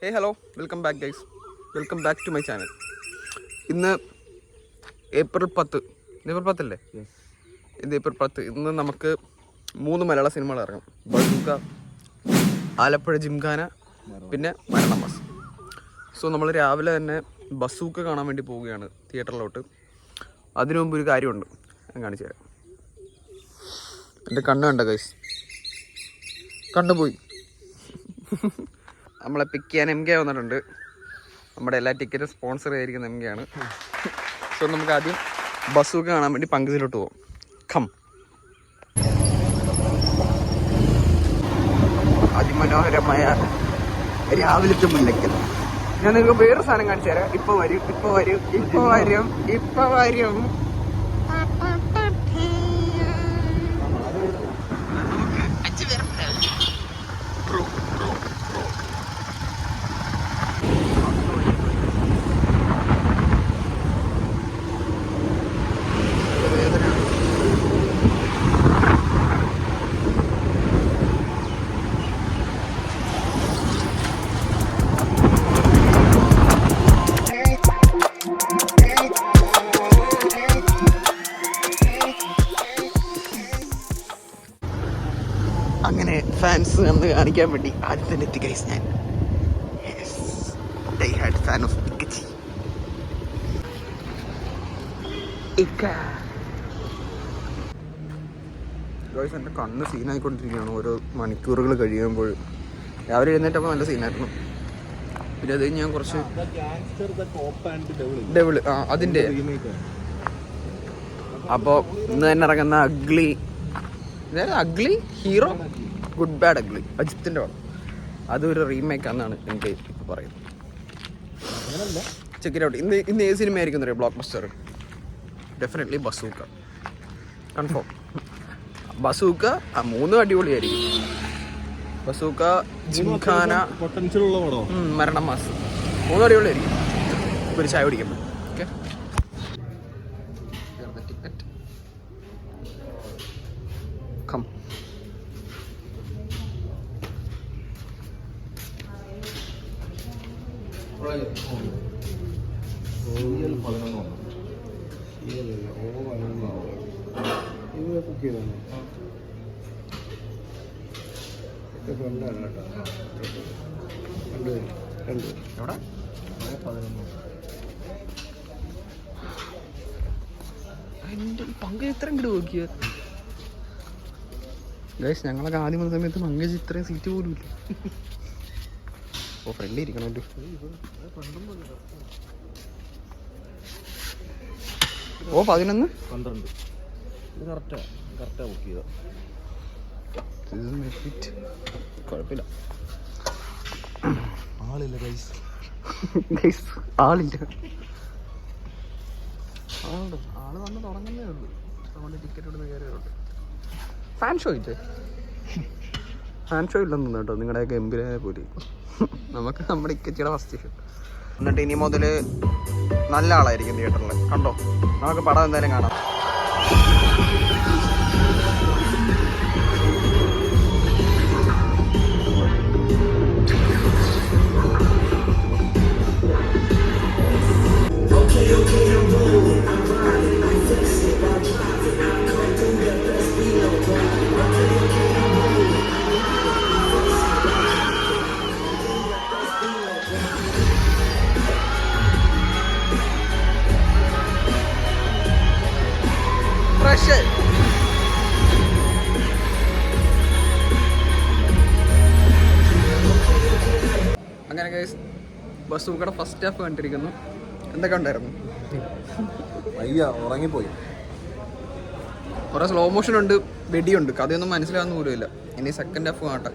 Hey hello, welcome back guys, welcome back to my channel. ഇന്ന് April 10 അല്ലേ? ഇത് April 10. ഇന്ന് നമുക്ക് 3 മലയാള സിനിമകൾ ഇറങ്ങും. ബസൂക്ക, ആലപ്പുഴ ജിംഖാന, പിന്നെ മരണമാസ്. സോ നമ്മൾ രാവിലെ തന്നെ ബസൂക്ക കാണാൻ വേണ്ടി പോവുകയാണ് തിയേറ്ററിലോട്ട്. അതിനു മുമ്പ് ഒരു കാര്യമുണ്ട്, ഞാൻ കാണിച്ചു തരാം. എൻ്റെ കണ്ണ് കണ്ട ഗൈസ്, കണ്ടുപോയി. നമ്മളെ പിക്ക് ചെയ്യാൻ MK വന്നിട്ടുണ്ട്. നമ്മുടെ എല്ലാ ടിക്കറ്റും സ്പോൺസർ ചെയ്തിരിക്കുന്ന MK ആണ്. സോ നമുക്ക് ആദ്യം ബസൂക്ക കാണാൻ വേണ്ടി പങ്കജിലോട്ട് പോകാം. കം. അതിമനോഹരമായ രാവിലത്തെ മുല്ലയ്ക്കൽ. ഞാൻ നിങ്ങൾക്ക് വേറൊരു സാധനം കാണിച്ചു തരാം. ഇപ്പൊ വരും. അങ്ങനെ ഫാൻസ് എന്ന് കാണിക്കാൻ വേണ്ടി ആദ്യം തന്നെ എത്തി ഗൈസ്. ഞാൻ ഫാൻ ഓഫ് ഗൈസ്. എൻ്റെ കണ്ണ് സീനായിക്കൊണ്ടിരിക്കുകയാണ് ഓരോ മണിക്കൂറുകൾ കഴിയുമ്പോൾ. രാവിലെ എഴുന്നേറ്റപ്പോൾ നല്ല സീനായിരുന്നു. പിന്നെ അത് ഞാൻ കുറച്ച് ഡെവിള് അതിൻ്റെ അപ്പോൾ ഇന്ന് തന്നെ ഇറങ്ങുന്ന ugly hero good bad ugly, അജിത്തിൻ്റെ പടം. അതൊരു റീമേക്ക് ആണെന്നാണ് എനിക്ക് ഇപ്പോൾ പറയുന്നത്. Check it out. ഇന്ന് ഏത് സിനിമ ആയിരിക്കും അറിയാം? Blockbuster. Definitely Bazooka, confirm. Bazooka 3 അടിപൊളിയായിരിക്കും. ബസൂക്ക, ജിംഖാന, മരണമാസ് 3 അടിപൊളിയായിരിക്കും. ഒരു ചായ കുടിക്കാം. Okay, come. പങ്കജ് ഇത്ര ഇങ്ങോട്ട് നോക്കിയ ഗൈസ്. ഞങ്ങളൊക്കെ ആദ്യം വന്ന സമയത്ത് പങ്കജ് ഇത്രയും സീറ്റ് പോലും ഇല്ല. ഓ, ഫ്രണ്ട്ലി ഇരിക്കണല്ലോ. ഓ 11 12 ഇത് കറക്റ്റാ ബുക്ക് ചെയ്ത. കുഴപ്പമില്ല, ആളില്ല ഗൈസ്. ആളില്ല. ആള് വന്ന് തുടങ്ങുന്നേ ഉള്ളൂ. അതുകൊണ്ട് ടിക്കറ്റ് എടുത്ത് കയറിയുണ്ട്. ഫാൻ ഷോ ഇല്ലെന്ന് കേട്ടോ നിങ്ങളുടെയൊക്കെ എംപിനെ പോലെ. നമുക്ക് നമ്മുടെ ഇക്കച്ചിയുടെ ഫസ്റ്റ് ഷോ. എന്നിട്ട് ഇനി മുതൽ നല്ല ആളായിരിക്കും തിയേറ്ററിൽ. കണ്ടോ, നമുക്ക് പടം എന്തായാലും കാണാം. അങ്ങനെ ഗൈസ്, ബസൂക്കയുടെ ഫസ്റ്റ് ഹാഫ് കണ്ടിരിക്കുന്നു. എന്തൊക്കെ ഉണ്ടായിരുന്നു? ഉറങ്ങിപ്പോയി. കുറേ സ്ലോ മോഷൻ ഉണ്ട്, വെടിയുണ്ട്, കഥയൊന്നും മനസ്സിലാകുന്ന പോലുമില്ല. ഇനി സെക്കൻഡ് ഹാഫ് കാണട്ടെ.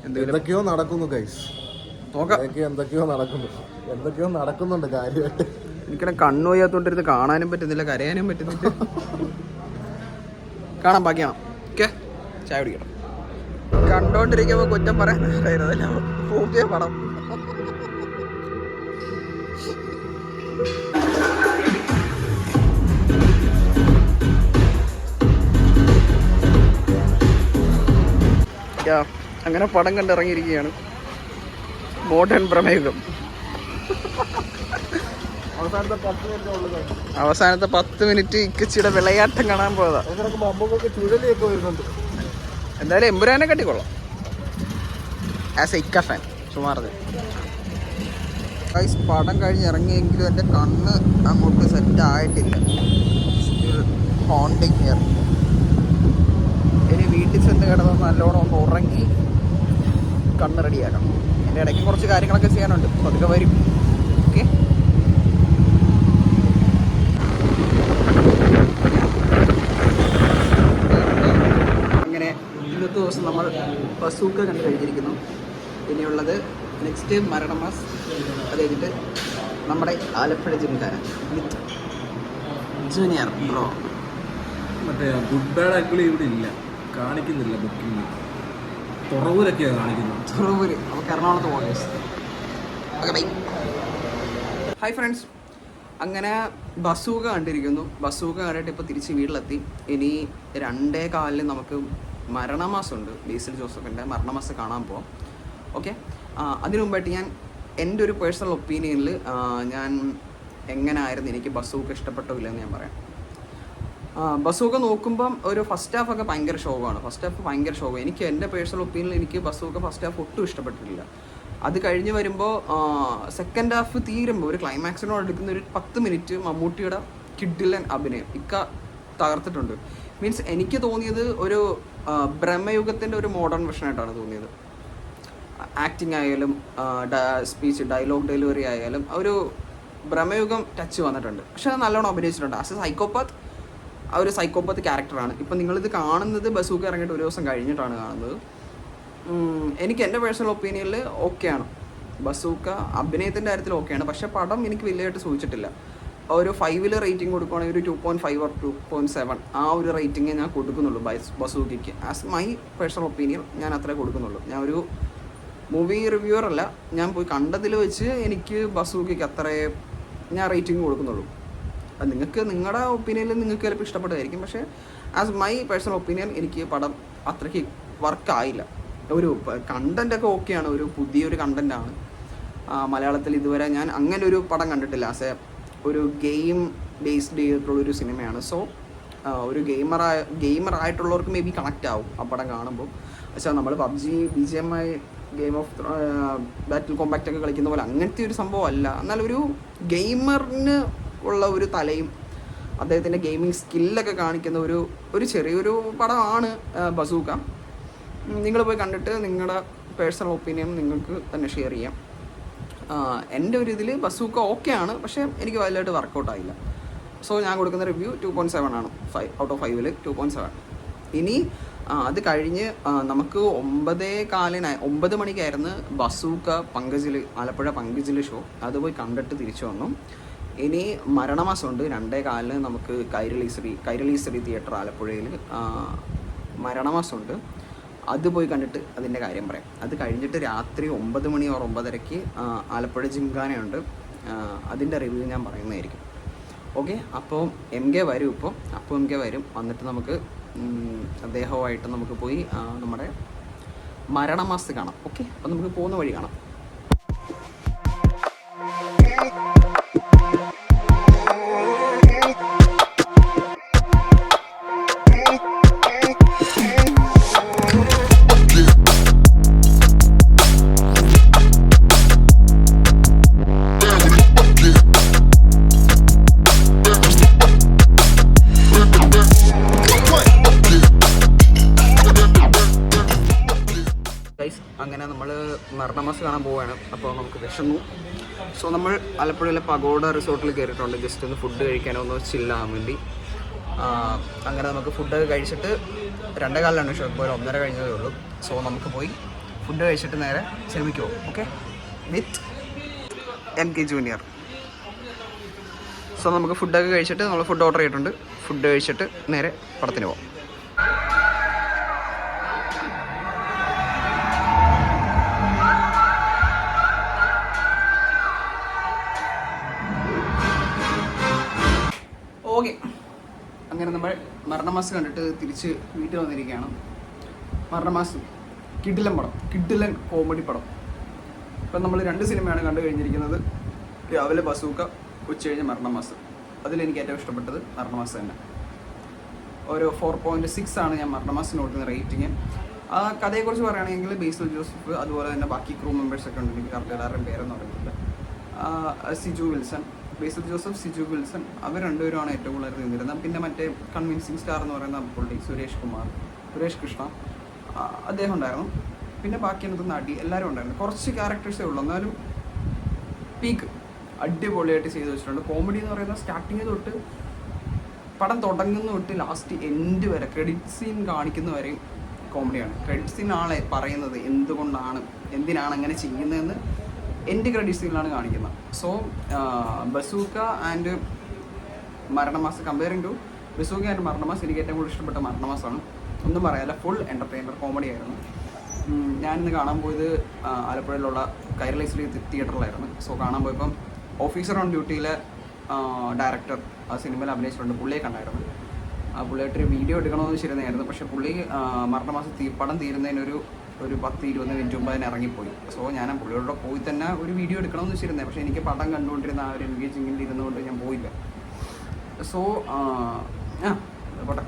എന്തൊക്കെയോ നടക്കുന്നു ഗൈസ്, നോക്കാം. എന്തൊക്കെയോ നടക്കുന്നുണ്ട് കാര്യമായിട്ട്. എനിക്കിടെ കണ്ണു പോയാത്തോണ്ടിരുന്ന് കാണാനും പറ്റുന്നില്ല, കരയാനും പറ്റുന്നില്ല. കാണാൻ ബാക്കിയാണ്. ഓക്കെ, ചായ കുടിക്കണം. കണ്ടോണ്ടിരിക്കുമ്പോ കുറ്റം പറയാനായിരുന്നല്ലോ. പൂജ പടം. അങ്ങനെ പടം കണ്ടിറങ്ങിയിരിക്കുകയാണ്. മോഡേൺ പ്രമേയുഗം. അവസാനത്തെ 10 മിനിറ്റ് ഇക്കച്ചിയുടെ വിളയാട്ടം കാണാൻ പോയതാ. ചുഴലിയൊക്കെ വരുന്നുണ്ട്. എന്തായാലും എമ്പുരാനെ കട്ടിക്കൊള്ളാം ആസ് എ ഇക്ക ഫാൻ. സുമാറത് പടം കഴിഞ്ഞ് ഇറങ്ങിയെങ്കിലും എൻ്റെ കണ്ണ് അങ്ങോട്ട് സെറ്റ് ആയിട്ടില്ല. Haunting here. ഇനി വീട്ടിൽ ചെന്ന് കിടന്ന് നല്ലോണം ഒന്ന് ഉറങ്ങി കണ്ണ് റെഡിയാക്കണം. എൻ്റെ ഇടയ്ക്ക് കുറച്ച് കാര്യങ്ങളൊക്കെ ചെയ്യാനുണ്ട്, അതൊക്കെ വരും. ഓക്കെ, അങ്ങനെ ഇന്നത്തെ ദിവസം നമ്മൾ ബസൂക്ക കണ്ടു കഴിഞ്ഞിരിക്കുന്നു. ഇനിയുള്ളത് നെക്സ്റ്റ് മരണമാസ്, അത് കഴിഞ്ഞിട്ട് നമ്മുടെ ആലപ്പുഴ ജിംഖാന വിത്ത് ജൂനിയർ ബ്രോ. മറ്റേ ഗുഡ് ബാഡ് ആക്ച്വലി ഇവിടെ ഇല്ല, കാണിക്കുന്നില്ല. ബുക്കിംഗ് തുറവൂരൊക്കെയാണ് കാണിക്കുന്നത്. തുറവൂര് നമുക്ക് എറണാകുളത്ത് പോകാം. Okay bye. ഹായ് ഫ്രണ്ട്സ്, അങ്ങനെ ബസൂക്ക കണ്ടിരിക്കുന്നു. ബസൂക്ക കണ്ടിട്ട് ഇപ്പോൾ തിരിച്ച് വീട്ടിലെത്തി. ഇനി 2:15 നമുക്ക് മരണമാസമുണ്ട്. ബേസിൽ ജോസഫിൻ്റെ മരണമാസം കാണാൻ പോവാം. ഓക്കെ, അതിനു മുമ്പായിട്ട് ഞാൻ എൻ്റെ ഒരു പേഴ്സണൽ ഒപ്പീനിയനിൽ ഞാൻ എങ്ങനെയായിരുന്നു എനിക്ക് ബസൂക്ക ഇഷ്ടപ്പെട്ടോ ഇല്ലെന്ന് ഞാൻ പറയാം. ബസൂക്ക നോക്കുമ്പം ഒരു ഫസ്റ്റ് ഹാഫൊക്കെ ഭയങ്കര ഷോവാണ്. ഫസ്റ്റ് ഹാഫ് ഭയങ്കര ഷോവ്. എനിക്ക് എൻ്റെ പേഴ്സണൽ ഒപ്പീനിയനിൽ എനിക്ക് ബസൂക്ക ഫസ്റ്റ് ഹാഫ് ഒട്ടും ഇഷ്ടപ്പെട്ടിട്ടില്ല. അത് കഴിഞ്ഞ് വരുമ്പോൾ സെക്കൻഡ് ഹാഫ് തീരുമ്പോൾ ഒരു ക്ലൈമാക്സിനോട് എടുക്കുന്ന ഒരു 10 മിനിറ്റ് മമ്മൂട്ടിയുടെ കിഡിലൻ അഭിനയം ഇക്ക തകർത്തിട്ടുണ്ട്. മീൻസ് എനിക്ക് തോന്നിയത് ഒരു ബ്രഹ്മയുഗത്തിൻ്റെ ഒരു മോഡേൺ വെർഷനായിട്ടാണ് തോന്നിയത്. ആക്ടിങ് ആയാലും സ്പീച്ച് ഡയലോഗ് ഡെലിവറി ആയാലും ഒരു ബ്രഹ്മയുഗം ടച്ച് വന്നിട്ടുണ്ട്. പക്ഷെ അത് നല്ലോണം അഭിനയിച്ചിട്ടുണ്ട്. ആസ് എ സൈക്കോപാത്ത്, ആ ഒരു സൈക്കോപാത്ത് ക്യാരക്ടറാണ്. ഇപ്പം നിങ്ങളിത് കാണുന്നത് ബസൂക്ക ഇറങ്ങിയിട്ട് ഒരു ദിവസം കഴിഞ്ഞിട്ടാണ് കാണുന്നത്. എനിക്ക് എൻ്റെ പേഴ്സണൽ ഒപ്പീനിയനിൽ ഓക്കെയാണ് ബസൂക്ക. അഭിനയത്തിൻ്റെ കാര്യത്തിൽ ഓക്കെയാണ്. പക്ഷേ പടം എനിക്ക് വലിയതായിട്ട് സൂചിച്ചിട്ടില്ല. ഒരു 5 റേറ്റിംഗ് കൊടുക്കുകയാണെങ്കിൽ ഒരു 2.5 or 2.7 ആ ഒരു റേറ്റിംഗേ ഞാൻ കൊടുക്കുന്നുള്ളൂ ബസൂക്കയ്ക്ക്. ആസ് മൈ പേഴ്സണൽ ഒപ്പീനിയൻ ഞാൻ അത്രേ കൊടുക്കുന്നുള്ളൂ. ഞാൻ ഒരു മൂവി റിവ്യൂവർ അല്ല. ഞാൻ പോയി കണ്ടതിൽ വെച്ച് എനിക്ക് ബസൂക്കയ്ക്ക് അത്രേ ഞാൻ റേറ്റിംഗ് കൊടുക്കുന്നുള്ളൂ. അത് നിങ്ങൾക്ക് നിങ്ങളുടെ ഒപ്പീനിയനിൽ നിങ്ങൾക്ക് ചിലപ്പോൾ ഇഷ്ടപ്പെട്ടതായിരിക്കും. പക്ഷേ ആസ് മൈ പേഴ്സണൽ ഒപ്പീനിയൻ എനിക്ക് പടം അത്രയ്ക്ക് വർക്കായില്ല. ഒരു കണ്ടൻറ്റൊക്കെ ഓക്കെയാണ്, ഒരു പുതിയൊരു കണ്ടൻറ്റാണ്. മലയാളത്തിൽ ഇതുവരെ ഞാൻ അങ്ങനെ ഒരു പടം കണ്ടിട്ടില്ല. ആസ് എ ഒരു ഗെയിം ബേസ്ഡ് ചെയ്തിട്ടുള്ളൊരു സിനിമയാണ്. സോ ഒരു ഗെയിമറായിട്ടുള്ളവർക്ക് മേ ബി കണക്റ്റ് ആവും ആ പടം കാണുമ്പോൾ. പക്ഷേ നമ്മൾ PUBG, BGMI, game of battle compact ഒക്കെ കളിക്കുന്ന പോലെ അങ്ങനത്തെ ഒരു സംഭവം അല്ല. എന്നാൽ ഒരു ഗെയിമറിന് ഉള്ള ഒരു തലയും അദ്ദേഹത്തിൻ്റെ ഗെയിമിങ് സ്കില്ലൊക്കെ കാണിക്കുന്ന ഒരു ചെറിയൊരു പടമാണ് ബസൂക്ക. നിങ്ങൾ പോയി കണ്ടിട്ട് നിങ്ങളുടെ പേഴ്സണൽ ഒപ്പീനിയൻ നിങ്ങൾക്ക് തന്നെ ഷെയർ ചെയ്യാം. എൻ്റെ ഒരു ഇതിൽ ബസൂക്ക ഓക്കെയാണ്, പക്ഷേ എനിക്ക് വലുതായിട്ട് വർക്കൗട്ടായില്ല. സോ ഞാൻ കൊടുക്കുന്ന റിവ്യൂ 2.7 ആണ്. 5 out of 5 2.7. ഇനി അത് കഴിഞ്ഞ് നമുക്ക് 9 മണിക്കായിരുന്നു ബസൂക്ക പങ്കജിൽ, ആലപ്പുഴ പങ്കജിൽ ഷോ. അത് പോയി കണ്ടിട്ട് തിരിച്ചു വന്നു. ഇനി മരണമാസമുണ്ട് 2:15 നമുക്ക് കൈരളി ശ്രീ തിയേറ്റർ ആലപ്പുഴയിൽ മരണമാസമുണ്ട്. അത് പോയി കണ്ടിട്ട് അതിൻ്റെ കാര്യം പറയാം. അത് കഴിഞ്ഞിട്ട് രാത്രി 9 മണി or 9:30 ആലപ്പുഴ ജിംഖാനയുണ്ട്. അതിൻ്റെ റിവ്യൂ ഞാൻ പറയുന്നതായിരിക്കും. ഓക്കെ, അപ്പോൾ MK വരും. അപ്പോൾ MK വരും. വന്നിട്ട് നമുക്ക് അദ്ദേഹവുമായിട്ട് നമുക്ക് പോയി നമ്മുടെ മരണമാസ് കാണാം. ഓക്കെ, അപ്പോൾ നമുക്ക് പോകുന്ന വഴി കാണാം. അങ്ങനെ നമ്മൾ മരണമാസ് കാണാൻ പോവുകയാണ്. അപ്പോൾ നമുക്ക് വിശന്നു. സോ നമ്മൾ ആലപ്പുഴയിലെ പഗോഡ റിസോർട്ടിൽ കയറിയിട്ടുണ്ട്. ജസ്റ്റ് ഒന്ന് ഫുഡ് കഴിക്കാനോ ഒന്ന് ചില്ലാകാൻ വേണ്ടി. അങ്ങനെ നമുക്ക് ഫുഡൊക്കെ കഴിച്ചിട്ട് 2:15 ഷോ. ഇപ്പോൾ 1:30 കഴിഞ്ഞതേ ഉള്ളൂ. സോ നമുക്ക് പോയി ഫുഡ് കഴിച്ചിട്ട് നേരെ സിനിമയ്ക്ക് പോകും. ഓക്കെ, വിത്ത് MK ജൂനിയർ. സോ നമുക്ക് ഫുഡൊക്കെ കഴിച്ചിട്ട് നമ്മൾ ഫുഡ് ഓർഡർ ചെയ്തിട്ടുണ്ട്. ഫുഡ് കഴിച്ചിട്ട് നേരെ പടത്തിന് പോകും. ഓക്കെ, അങ്ങനെ നമ്മൾ മരണമാസ് കണ്ടിട്ട് തിരിച്ച് വീട്ടിൽ വന്നിരിക്കുകയാണ്. മരണമാസ് കിഡിലൻ പടം, കിഡിലൻ കോമഡി പടം. ഇപ്പം നമ്മൾ 2 സിനിമയാണ് കണ്ടു കഴിഞ്ഞിരിക്കുന്നത്. രാവിലെ ബസൂക്ക, ഉച്ച കഴിഞ്ഞ് മരണമാസം. അതിലെനിക്ക് ഏറ്റവും ഇഷ്ടപ്പെട്ടത് മരണമാസം തന്നെ. ഒരു 4.6 ആണ് ഞാൻ മരണമാസത്തിന് കൊടുക്കുന്ന റേറ്റിംഗ്. ആ കഥയെക്കുറിച്ച് പറയുകയാണെങ്കിൽ ബേസിൽ ജോസഫ്, അതുപോലെ തന്നെ ബാക്കി ക്രൂ മെമ്പേഴ്സൊക്കെ ഉണ്ട്. എനിക്ക് കറക്റ്റ് എല്ലാവരുടെയും പേരെന്ന് പറയുന്നില്ല. സിജു വിൽസൺ, ബേസിൽ ജോസഫ്, സിജു വിൽസൺ, അവർ രണ്ടുപേരുമാണ് ഏറ്റവും കൂടുതൽ നിന്നിരുന്നത്. പിന്നെ മറ്റേ കൺവിൻസിങ് സ്റ്റാർ എന്ന് പറയുന്ന പുള്ളി സുരേഷ് കൃഷ്ണ, അദ്ദേഹം ഉണ്ടായിരുന്നു. പിന്നെ ബാക്കി എന്ത് നടി എല്ലാവരും ഉണ്ടായിരുന്നു. കുറച്ച് ക്യാരക്ടേഴ്സേ ഉള്ളൂ, എന്നാലും പീക്ക് അടിപൊളിയായിട്ട് ചെയ്ത് വെച്ചിട്ടുണ്ട്. കോമഡി എന്ന് പറയുന്നത് സ്റ്റാർട്ടിങ് തൊട്ട് പടം തുടങ്ങുന്ന തൊട്ട് ലാസ്റ്റ് എൻഡ് വരെ ക്രെഡിറ്റ് സീൻ കാണിക്കുന്നവരെയും കോമഡിയാണ്. ക്രെഡിറ്റ് സീൻ ആളെ പറയുന്നത് എന്തിനാണ് അങ്ങനെ ചെയ്യുന്നതെന്ന് എൻ്റെ ക്രെഡിറ്റ് സീനിലാണ് കാണിക്കുന്നത്. So Bazooka and Maranamass comparing to Bazooka and Maranamass എനിക്ക് ഏറ്റവും കൂടുതൽ ഇഷ്ടപ്പെട്ട മരണമാസമാണ്. ഒന്നും പറയാല്ല, ഫുൾ എൻ്റർടൈനർ കോമഡി ആയിരുന്നു. ഞാനിന്ന് കാണാൻ പോയത് ആലപ്പുഴയിലുള്ള കൈരളൈസിലെ തിയേറ്ററിലായിരുന്നു. സോ കാണാൻ പോയപ്പം ഓഫീസർ ഓൺ ഡ്യൂട്ടിയിലെ ഡയറക്ടർ ആ സിനിമയിൽ അഭിനയിച്ചിട്ടുണ്ട്. പുള്ളിയെ കണ്ടായിരുന്നു. പുള്ളിയായിട്ടൊരു വീഡിയോ എടുക്കണമെന്ന് ശരിയായിരുന്നു. പക്ഷേ പുള്ളി മരണമാസം പടം തീരുന്നതിനൊരു 10-20 മിനിറ്റ് മുമ്പ് അതിന് ഇറങ്ങിപ്പോയി. സോ ഞാൻ പുള്ളിയോടെ പോയി തന്നെ ഒരു വീഡിയോ എടുക്കണമെന്ന് വെച്ചിരുന്നത്. പക്ഷേ എനിക്ക് പടം കണ്ടുകൊണ്ടിരുന്ന ആ ഒരു എൻഗേജിങ്ങിൽ ഇരുന്നുകൊണ്ട് ഞാൻ പോയില്ല. സോ പോട്ടെ,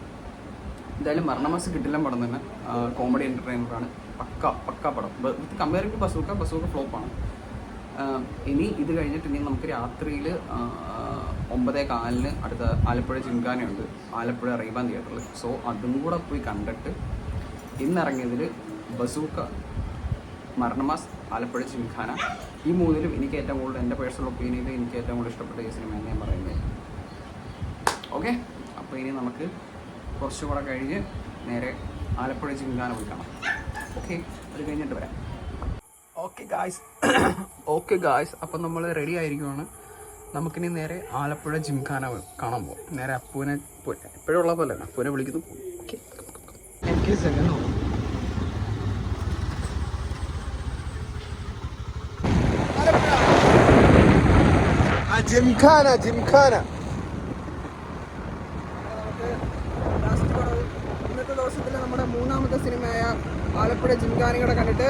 എന്തായാലും മരണമാസം കിട്ടില്ല പടം തന്നെ. കോമഡി എൻ്റർടൈനറാണ്, പക്ക പടം. വിത്ത് കമ്പയറിംഗ് ടു ബസൂക്ക ഫ്ലോപ്പാണ്. ഇനി ഇത് കഴിഞ്ഞിട്ട് നമുക്ക് രാത്രിയിൽ 9:15 അടുത്ത ആലപ്പുഴ ജിംഖാനയുണ്ട്, ആലപ്പുഴ റീബാൻ തിയേറ്ററിൽ. സോ അതും കൂടെ പോയി കണ്ടിട്ട് ഇന്നിറങ്ങിയതിൽ ബസൂക്ക, മരണമാസ്, ആലപ്പുഴ ജിംഖാന, ഈ 3-ലും എനിക്ക് ഏറ്റവും കൂടുതൽ, എൻ്റെ പേഴ്സണൽ ഒപ്പീനിയനിൽ എനിക്ക് ഏറ്റവും കൂടുതൽ ഇഷ്ടപ്പെട്ട ഈ സിനിമ എന്ന് ഞാൻ പറയുന്നത്. ഓക്കെ, അപ്പോൾ ഇനി നമുക്ക് കുറച്ചുകൂടെ കഴിഞ്ഞ് നേരെ ആലപ്പുഴ ജിംഖാന പോയി കാണാം. ഓക്കെ, അത് കഴിഞ്ഞിട്ട് വരാം. ഓക്കെ ഗായ്സ്, അപ്പം നമ്മൾ റെഡി ആയിരിക്കുവാണ്. നമുക്കിനി നേരെ ആലപ്പുഴ ജിംഖാന കാണാൻ പോകും. നേരെ അപ്പൂനെ എപ്പോഴും ഉള്ള പോലെ അപ്പൂനെ വിളിക്കുന്നു. ഓക്കെ, ജിംഖാന ഇന്നത്തെ ദിവസത്തിൽ നമ്മുടെ 3ാമത്തെ സിനിമയായ ആലപ്പുഴ ജിംഖാനയുടെ കണ്ടിട്ട്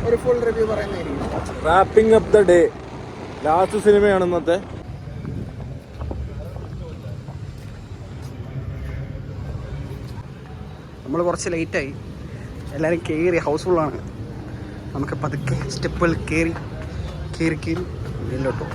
ഒരു ഫുൾ റിവ്യൂ പറയുന്നതായിരിക്കും. Wrapping up the day, last സിനിമയാണ് ഇന്നത്തെ. നമ്മൾ കുറച്ച് ലേറ്റായി, എല്ലാവരും കയറി, ഹൗസ്ഫുള്ളാണ്. നമുക്ക് പതുക്കെ സ്റ്റെപ്പുകൾ കയറി ഇതിലോട്ടോ.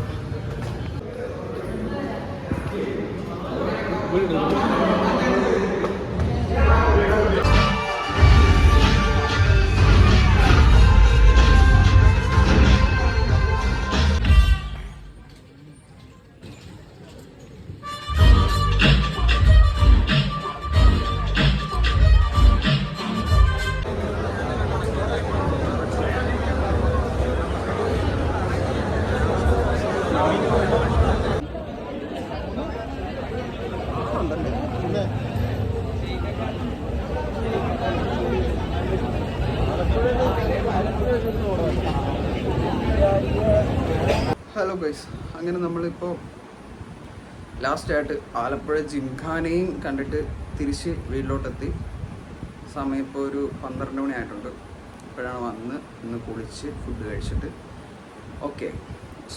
ഹലോ ഗൈസ്, അങ്ങനെ നമ്മളിപ്പോൾ ലാസ്റ്റായിട്ട് ആലപ്പുഴ ജിംഖാനയും കണ്ടിട്ട് തിരിച്ച് വീട്ടിലോട്ടെത്തി. സമയം ഇപ്പോൾ ഒരു 12 മണി ആയിട്ടുണ്ട്. ഇപ്പോഴാണ് ഇന്ന് കുളിച്ച് ഫുഡ് കഴിച്ചിട്ട്. ഓക്കെ,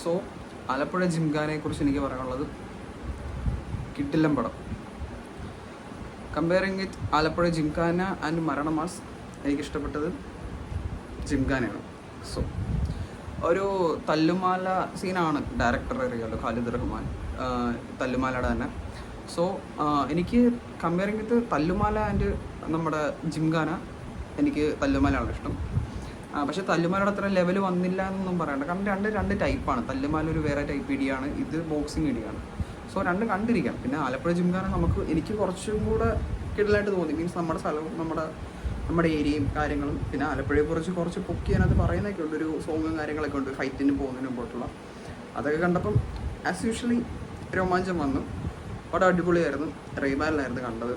സോ ആലപ്പുഴ ജിംഖാനയെക്കുറിച്ച് എനിക്ക് പറയാനുള്ളത്, കിടിലൻ പടം. Comparing with Alappuzha Gymkhana and Maranamass, എനിക്കിഷ്ടപ്പെട്ടത് ജിംഖാനയാണ്. സോ ഒരു തല്ലുമാല സീനാണ്, ഡയറക്ടർ അറിയാമല്ലോ, ഖാലിദ് റഹ്മാൻ, തല്ലുമാലയുടെ തന്നെ. സോ എനിക്ക് കമ്പയറിങ് വിത്ത് തല്ലുമാല ആൻഡ് നമ്മുടെ ജിംഖാന, എനിക്ക് തല്ലുമാലയാണ് ഇഷ്ടം. പക്ഷേ തല്ലുമാലയുടെ അത്ര ലെവൽ വന്നില്ല എന്നൊന്നും പറയണ്ട. കാരണം രണ്ട് ടൈപ്പാണ്. തല്ലുമാല ഒരു വേറെ ടൈപ്പ് ഇടിയാണ്, ഇത് ബോക്സിങ് ഇടിയാണ്. സോ രണ്ട് കണ്ടിരിക്കാം. പിന്നെ ആലപ്പുഴ ജിംഖാന എനിക്ക് കുറച്ചും കൂടെ കിടലായിട്ട് തോന്നി. മീൻസ് നമ്മുടെ സ്ഥലവും നമ്മുടെ ഏരിയയും കാര്യങ്ങളും. പിന്നെ ആലപ്പുഴയെക്കുറിച്ച് കുറച്ച് പൊക്കി അതിനകത്ത് പറയുന്നതൊക്കെ ഉണ്ട്, ഒരു സോങ്ങും കാര്യങ്ങളൊക്കെ ഉണ്ട് ഫൈറ്റിന് പോകുന്നതിന് മുമ്പോട്ടുള്ള. അതൊക്കെ കണ്ടപ്പം ആസ് യൂഷ്വലി രോമാഞ്ചം വന്നു. അവിടെ അടിപൊളിയായിരുന്നു. റീബാനിലായിരുന്നു കണ്ടത്.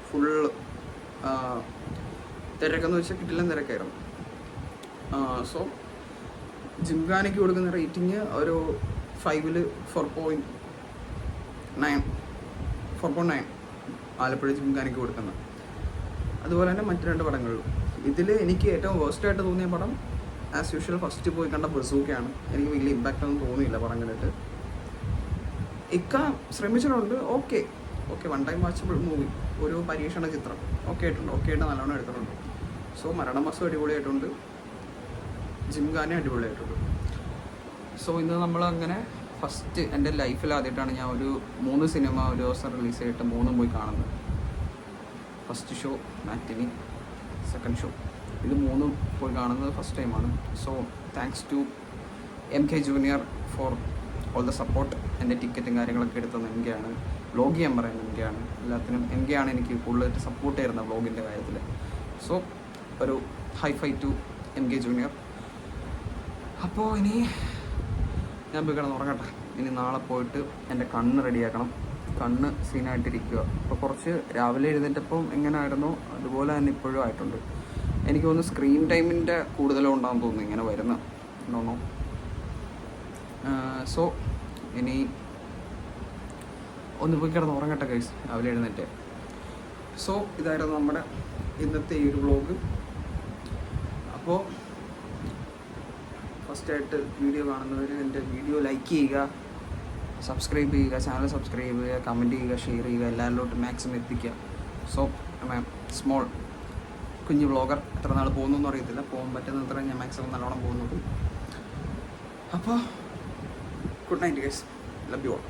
ഫുള്ള് തിരക്കെന്ന് വെച്ചാൽ കിട്ടില്ല തിരക്കായിരുന്നു. സോ ജിംഖാനയ്ക്ക് കൊടുക്കുന്ന റേറ്റിംഗ് ഒരു 5-ൽ 4.9 ആലപ്പുഴ ജിംഖാനയ്ക്ക് കൊടുക്കുന്നത്. അതുപോലെ തന്നെ മറ്റു 2 പടങ്ങളിലും. ഇതിൽ എനിക്ക് ഏറ്റവും വേസ്റ്റായിട്ട് തോന്നിയ പടം ആസ് യൂഷ്വൽ ഫസ്റ്റ് പോയി കണ്ട ബസൂക്കയാണ്. എനിക്ക് വലിയ ഇമ്പാക്റ്റ് ഒന്നും തോന്നിയില്ല പറഞ്ഞിട്ട്. ഇക്ക ശ്രമിച്ചിട്ടുണ്ട്. Okay one time watchable movie, ഒരു പരീക്ഷണ ചിത്രം. ഓക്കെ ആയിട്ട് നല്ലോണം എടുത്തിട്ടുണ്ട്. സോ മരണം ബസ്സും അടിപൊളിയായിട്ടുണ്ട്, ജിംഖാന അടിപൊളിയായിട്ടുണ്ട്. സോ ഇന്ന് നമ്മളങ്ങനെ ഫസ്റ്റ് എൻ്റെ ലൈഫിൽ ആദ്യമായിട്ടാണ് ഞാൻ ഒരു 3 സിനിമ ഒരു ദിവസം റിലീസ് ചെയ്തിട്ട് 3 പോയി കാണുന്നത്. First show matinee, second show, ഇത് 3 പോയി കാണുന്നത് ഫസ്റ്റ് ടൈമാണ്. So thanks to MK junior for all the support. എൻ്റെ ടിക്കറ്റും കാര്യങ്ങളൊക്കെ എടുത്തത് MKയാണ്. വ്ളോഗ് ചെയ്യാൻ പറയുന്നത് MKയാണ്. എല്ലാത്തിനും MKയാണ് എനിക്ക് കൂടുതലായിട്ട് സപ്പോർട്ട് ചെയ്യുന്നത് വ്ളോഗിൻ്റെ കാര്യത്തിൽ. സോ ഒരു ഹൈ ടു MK ജൂനിയർ. അപ്പോൾ ഇനി ഞാൻ പോയി കിടന്ന് ഉറങ്ങട്ടെ. ഇനി നാളെ പോയിട്ട് എൻ്റെ കണ്ണ് റെഡിയാക്കണം. കണ്ണ് സീനായിട്ടിരിക്കുക. അപ്പോൾ കുറച്ച് രാവിലെ എഴുന്നേറ്റപ്പം എങ്ങനെയായിരുന്നോ അതുപോലെ തന്നെ ഇപ്പോഴും ആയിട്ടുണ്ട്. എനിക്ക് തോന്നുന്നു സ്ക്രീൻ ടൈമിൻ്റെ കൂടുതലും ഉണ്ടാകുമെന്ന് തോന്നുന്നു ഇങ്ങനെ വരുന്ന ഉണ്ടോന്നോ. സോ ഇനി ഒന്ന് പോയി കിടന്ന് ഉറങ്ങട്ടെ ഗൈസ്, രാവിലെ എഴുന്നേറ്റ്. സോ ഇതായിരുന്നു നമ്മുടെ ഇന്നത്തെ ഈ ഒരു വ്ളോഗ്. അപ്പോൾ ഫസ്റ്റായിട്ട് വീഡിയോ കാണുന്നവർ എൻ്റെ വീഡിയോ ലൈക്ക് ചെയ്യുക, സബ്സ്ക്രൈബ് ചെയ്യുക, ചാനൽ സബ്സ്ക്രൈബ് ചെയ്യുക, കമൻറ്റ് ചെയ്യുക, ഷെയർ ചെയ്യുക, എല്ലാവരിലോട്ടും മാക്സിമം എത്തിക്കുക. സോ സ്മോൾ കുഞ്ഞു വ്ളോഗർ. എത്ര നാൾ പോകുന്നൊന്നും അറിയത്തില്ല, പോകാൻ പറ്റുന്നത്ര ഞാൻ മാക്സിമം നല്ലോണം പോകുന്നത്. അപ്പോൾ good night guys, love you all.